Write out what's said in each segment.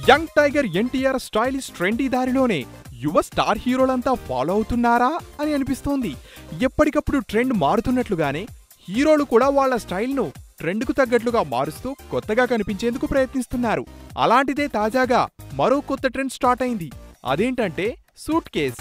Young tiger NTR stylish trendy దారిలోనే యువ star హీరోలంతా follow అవుతున్నారా అని అనిపిస్తోంది. ఎప్పటికప్పుడు ట్రెండ్ మారుతున్నట్లుగానే హీరోలు కూడా వాళ్ళ స్టైల్ను ట్రెండ్కు తగ్గట్లుగా మారుస్తూ కొత్తగా కనిపించేందుకు ప్రయత్నిస్తున్నారు. అలాంటిదే తాజాగా మరో కొత్త ట్రెండ్ స్టార్ట్ అయింది. అదేంటంటే సూట్ కేస్.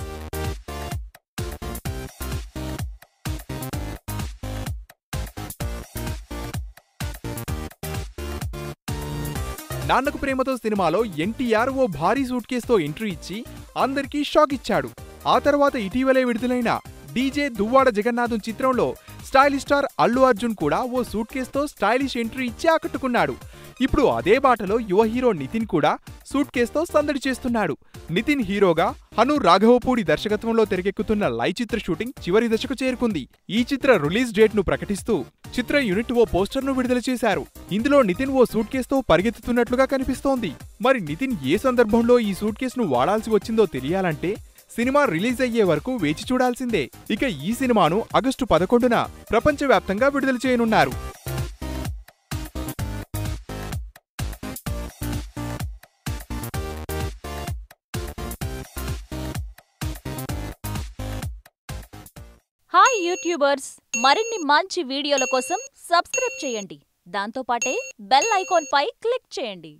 నాన్నకు ప్రేమతో సినిమాలో ఎన్టీఆర్ ఓ భారీ సూట్ కేసుతో ఎంట్రీ ఇచ్చి అందరికీ షాక్ ఇచ్చాడు. ఆ తర్వాత ఇటీవలే విడుదలైన డీజే దువ్వాడ జగన్నాథం చిత్రంలో స్టైలిష్ స్టార్ అల్లు అర్జున్ కూడా ఓ సూట్ కేసుతో స్టైలిష్ ఎంట్రీ ఇచ్చి ఆకట్టుకున్నాడు. ఇప్పుడు అదే బాటలో యువ హీరో నితిన్ కూడా సూట్ కేసుతో సందడి చేస్తున్నాడు. నితిన్ హీరోగా హను రాఘవపూడి దర్శకత్వంలో తెరకెక్కుతున్న లై చిత్ర షూటింగ్ చివరి దశకు చేరుకుంది. ఈ చిత్ర రిలీజ్ డేట్ ను ప్రకటిస్తూ చిత్ర యూనిట్ ఓ పోస్టర్ ను విడుదల చేశారు. ఇందులో నితిన్ ఓ సూట్ కేసుతో పరిగెత్తుతున్నట్లుగా కనిపిస్తోంది. మరి నితిన్ ఏ సందర్భంలో ఈ సూట్ కేసును వాడాల్సి వచ్చిందో తెలియాలంటే సినిమా రిలీజ్ అయ్యే వరకు వేచి చూడాల్సిందే. ఇక ఈ సినిమాను ఆగస్టు 11న ప్రపంచవ్యాప్తంగా విడుదల చేయనున్నారు. హాయ్ యూట్యూబర్స్, మరిన్ని మంచి వీడియోల కోసం సబ్స్క్రైబ్ చేయండి. దాంతోపాటే బెల్ ఐకాన్ పై క్లిక్ చేయండి.